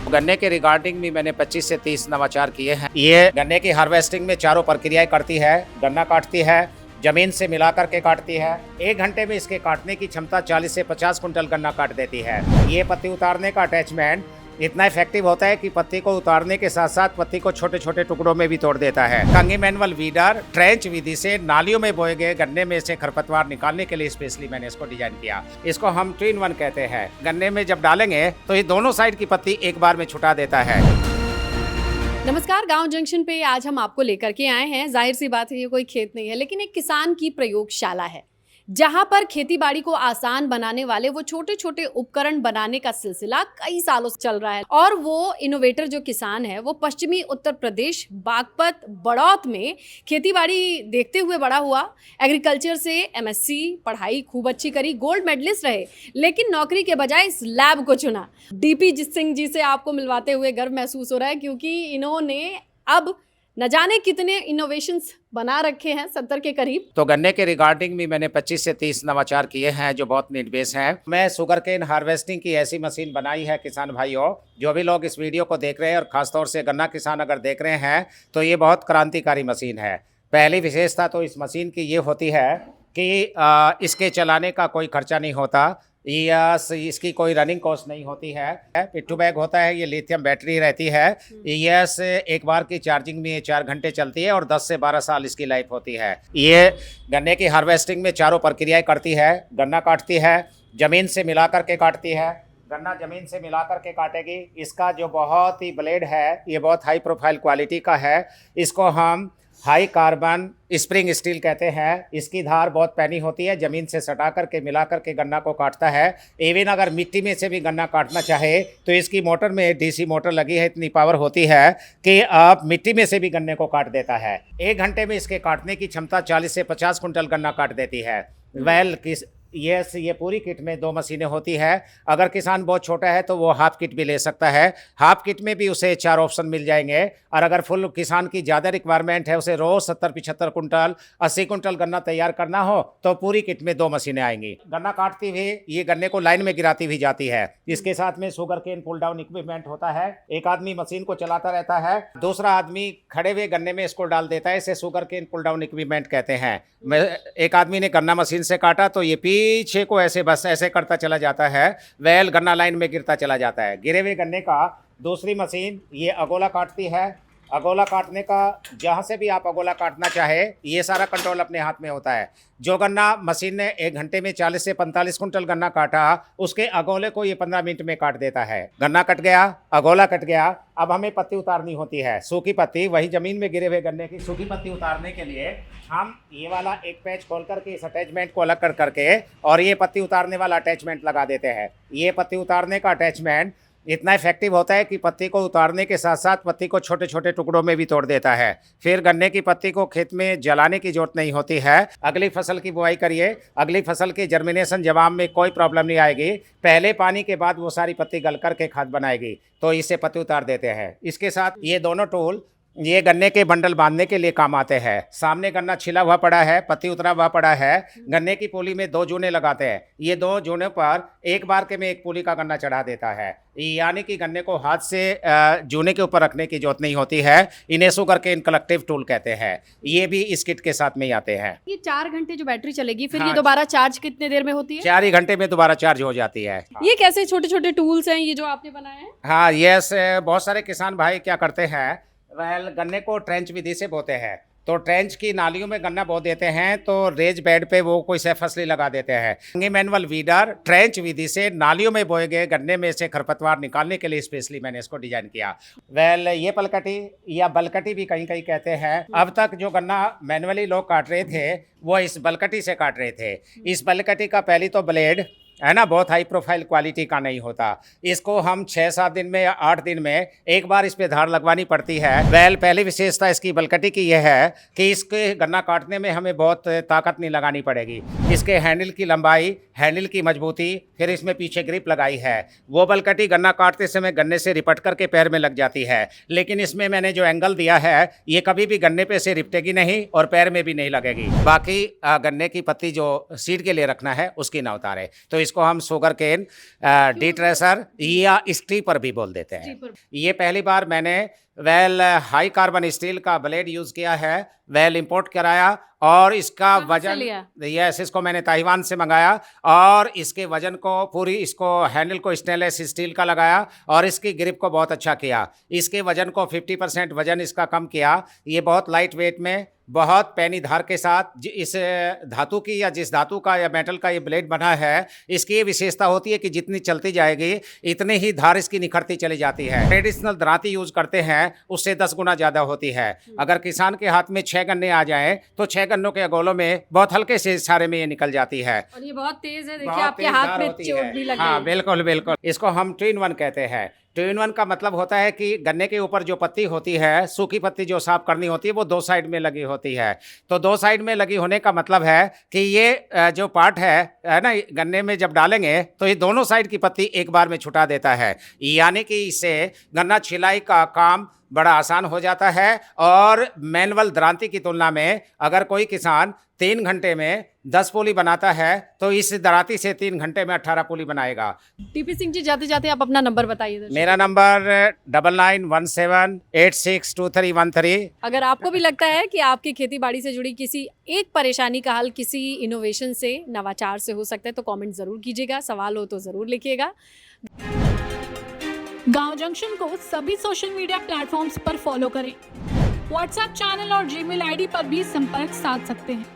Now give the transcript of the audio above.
गन्ने के रिगार्डिंग भी मैंने 25 से 30 नवाचार किए हैं। ये गन्ने की हार्वेस्टिंग में चारों प्रक्रियाएं करती है। गन्ना काटती है, जमीन से मिला करके काटती है। 1 घंटे में इसके काटने की क्षमता 40 से 50 कुंटल गन्ना काट देती है। ये पत्ती उतारने का अटैचमेंट इतना इफेक्टिव होता है कि पत्ती को उतारने के साथ साथ पत्ती को छोटे छोटे टुकड़ों में भी तोड़ देता है। कंगी मैनुअल वीडर ट्रेंच विधि से नालियों में बोए गए गन्ने में से खरपतवार निकालने के लिए स्पेशली मैंने इसको डिजाइन किया। इसको हम 2-in-1 कहते हैं। गन्ने में जब डालेंगे तो ये दोनों साइड की पत्ती एक बार में छुटा देता है। नमस्कार, गांव जंक्शन पे आज हम आपको लेकर के आए हैं। जाहिर सी बात है ये कोई खेत नहीं है, लेकिन एक किसान की प्रयोगशाला है जहां पर खेती बाड़ी को आसान बनाने वाले वो छोटे छोटे उपकरण बनाने का सिलसिला कई सालों से चल रहा है। और वो इनोवेटर जो किसान है वो पश्चिमी उत्तर प्रदेश बागपत बड़ौत में खेती बाड़ी देखते हुए बड़ा हुआ। एग्रीकल्चर से एमएससी पढ़ाई खूब अच्छी करी, गोल्ड मेडलिस्ट रहे, लेकिन नौकरी के बजाय इस लैब को चुना। डीपी सिंह जी से आपको मिलवाते हुए गर्व महसूस हो रहा है, क्योंकि इन्होंने अब न जाने कितने इनोवेशंस बना रखे हैं, 70 के करीब। तो गन्ने के रिगार्डिंग भी मैंने 25 से 30 नवाचार किए हैं जो बहुत नीड बेस हैं। मैं शुगर केन हार्वेस्टिंग की ऐसी मशीन बनाई है किसान भाइयों, जो भी लोग इस वीडियो को देख रहे हैं और खासतौर से गन्ना किसान अगर देख रहे हैं तो ये बहुत क्रांतिकारी मशीन है। पहली विशेषता तो इस मशीन की ये होती है कि इसके चलाने का कोई खर्चा नहीं होता, यस इसकी कोई रनिंग कॉस्ट नहीं होती है। पिट्ठू बैग होता है, ये लिथियम बैटरी रहती है। यस एक बार की चार्जिंग में 4 घंटे चलती है और 10 से 12 साल इसकी लाइफ होती है। ये गन्ने की हार्वेस्टिंग में चारों प्रक्रियाएं करती है। गन्ना काटती है, जमीन से मिला करके काटती है। गन्ना जमीन से मिला करके काटेगी। इसका जो बहुत ही ब्लेड है ये बहुत हाई प्रोफाइल क्वालिटी का है। इसको हम हाई कार्बन स्प्रिंग स्टील कहते हैं। इसकी धार बहुत पैनी होती है, जमीन से सटा करके मिला करके गन्ना को काटता है। इवन अगर मिट्टी में से भी गन्ना काटना चाहे तो इसकी मोटर में डीसी मोटर लगी है, इतनी पावर होती है कि आप मिट्टी में से भी गन्ने को काट देता है। 1 घंटे में इसके काटने की क्षमता 40 से 50 कुंटल गन्ना काट देती है। ये पूरी किट में 2 मशीनें होती है। अगर किसान बहुत छोटा है तो वो हाफ किट भी ले सकता है। हाफ किट में भी उसे 4 ऑप्शन मिल जाएंगे। और अगर फुल किसान की ज़्यादा रिक्वायरमेंट है, उसे रोज 70-75 कुंटल 80 कुंटल गन्ना तैयार करना हो तो पूरी किट में 2 मशीनें आएंगी। गन्ना काटती हुई ये गन्ने को लाइन में गिराती हुई जाती है। इसके साथ में sugarcane pull down equipment होता है। एक आदमी मशीन को चलाता रहता है, दूसरा आदमी खड़े हुए गन्ने में इसको डाल देता है। इसे sugarcane pull down equipment कहते हैं। एक आदमी ने गन्ना मशीन से काटा तो ये पीछे को ऐसे बस ऐसे करता चला जाता है, वेल गन्ना लाइन में गिरता चला जाता है। गिरे हुए गन्ने का दूसरी मशीन ये अगोला काटती है। अगोला काटने का जहाँ से भी आप अगोला काटना चाहे ये सारा कंट्रोल अपने हाथ में होता है। जो गन्ना मशीन ने 1 घंटे में 40 से 45 कुंटल गन्ना काटा, उसके अगोले को ये 15 मिनट में काट देता है। गन्ना कट गया, अगोला कट गया, अब हमें पत्ती उतारनी होती है, सूखी पत्ती। वही जमीन में गिरे हुए गन्ने की सूखी पत्ती उतारने के लिए हम ये वाला एक पैच खोल करके इस अटैचमेंट को अलग कर करके और ये पत्ती उतारने वाला अटैचमेंट लगा देते हैं। ये पत्ती उतारने का अटैचमेंट इतना इफेक्टिव होता है कि पत्ती को उतारने के साथ साथ पत्ती को छोटे छोटे टुकड़ों में भी तोड़ देता है। फिर गन्ने की पत्ती को खेत में जलाने की जरूरत नहीं होती है। अगली फसल की बुआई करिए, अगली फसल की जर्मिनेशन जवाब में कोई प्रॉब्लम नहीं आएगी। पहले पानी के बाद वो सारी पत्ती गल करके खाद बनाएगी, तो इससे पत्ती उतार देते हैं। इसके साथ ये दोनों टूल ये गन्ने के बंडल बांधने के लिए काम आते हैं। सामने गन्ना छिला हुआ पड़ा है, पत्ती उतरा हुआ पड़ा है। गन्ने की पोली में 2 जूने लगाते हैं। ये 2 जूने पर एक बार के में एक पोली का गन्ना चढ़ा देता है। यानी कि गन्ने को हाथ से जूने के ऊपर रखने की जरूरत नहीं होती है। इन्हें शुगर केन कलेक्टिव टूल कहते हैं। ये भी इस किट के साथ में ही आते हैं। ये 4 घंटे जो बैटरी चलेगी, फिर हाँ, ये दोबारा चार्ज कितने देर में होती है? 4 ही घंटे में दोबारा चार्ज हो जाती है। ये कैसे छोटे छोटे टूल्स हैं ये जो आपने बनाए हैं? हाँ यस, बहुत सारे किसान भाई क्या करते हैं, वह गन्ने को ट्रेंच विधि से बोते हैं। तो ट्रेंच की नालियों में गन्ना बो देते हैं, तो रेज बेड पे वो कोई से फसली लगा देते हैं। कंगी मैनुअल वीडर ट्रेंच विधि से नालियों में बोए गए गन्ने में से खरपतवार निकालने के लिए स्पेशली मैंने इसको डिजाइन किया। वेल ये पलकटी या बलकटी भी कहीं कहीं कहते हैं। अब तक जो गन्ना मैनुअली लोग काट रहे थे वो इस बलकटी से काट रहे थे। इस बलकटी का पहली तो ब्लेड है ना, बहुत हाई प्रोफाइल क्वालिटी का नहीं होता। इसको हम 6-7 दिन में या 8 दिन में एक बार इस पे धार लगवानी पड़ती है। वेल पहली विशेषता इसकी बलकटी की यह है कि इसके गन्ना काटने में हमें बहुत ताकत नहीं लगानी पड़ेगी। इसके हैंडल की लंबाई, हैंडल की मजबूती, फिर इसमें पीछे ग्रिप लगाई है। वो बलकटी गन्ना काटते समय गन्ने से रिपट करके पैर में लग जाती है, लेकिन इसमें मैंने जो एंगल दिया है ये कभी भी गन्ने पे से रिपटेगी नहीं और पैर में भी नहीं लगेगी। बाकी गन्ने की पत्ती जो सीड के लिए रखना है उसकी ना उतारे। तो इसको जिसको हम शुगर केन डिट्रेसर या स्ट्रीपर भी बोल देते हैं। ये पहली बार मैंने हाई कार्बन स्टील का ब्लेड यूज किया है, इंपोर्ट कराया और इसका वजन, यस, इसको मैंने ताइवान से मंगाया और इसके वजन को इसको हैंडल को स्टेनलेस स्टील का लगाया और इसकी ग्रिप को बहुत अच्छा किया। इसके वजन को 50% वजन इसका कम किया। ये बहुत लाइट वेट में, बहुत पैनी धार के साथ इस धातु की या जिस धातु का या मेटल का ये ब्लेड बना है, इसकी ये विशेषता होती है कि जितनी चलती जाएगी इतनी ही धार इसकी निखरती चली जाती है। ट्रेडिशनल दराती यूज करते हैं उससे 10 गुना ज़्यादा होती है। अगर किसान के हाथ में 6 गन्ने आ जाएं तो 6 गन्नों के अगोलों में बहुत हल्के से इशारे में ये निकल जाती है। और ये बहुत तेज है, देखिए आपके हाथ में चोट भी लगी। हाँ, बिल्कुल बिल्कुल। इसको हम 2-in-1 कहते हैं। 2-in-1 का मतलब होता है कि गन्ने के ऊपर जो पत्ती होती है, सूखी पत्ती जो साफ करनी होती है, वो 2 साइड में लगी होती है। तो 2 साइड में लगी होने का मतलब है कि ये जो पार्ट है ना, गन्ने में जब डालेंगे तो ये दोनों साइड की पत्ती एक बार में छुटा देता है। यानी कि इससे गन्ना छिलाई का काम बड़ा आसान हो जाता है। और मैनुअल दरांती की तुलना में अगर कोई किसान 3 घंटे में 10 पुली बनाता है तो इस दराती से 3 घंटे में 18 पुली बनाएगा। टीपी सिंह जी, जाते जाते आप अपना नंबर बताइए। मेरा नंबर 9917862313। अगर आपको भी लगता है कि आपकी खेती बाड़ी से जुड़ी किसी एक परेशानी का हल किसी इनोवेशन से, नवाचार से हो सकता है तो कमेंट जरूर कीजिएगा। सवाल हो तो जरूर लिखिएगा। गांव जंक्शन को सभी सोशल मीडिया प्लेटफॉर्म्स पर फॉलो करें। व्हाट्सएप चैनल और जीमेल आईडी पर भी संपर्क साध सकते हैं।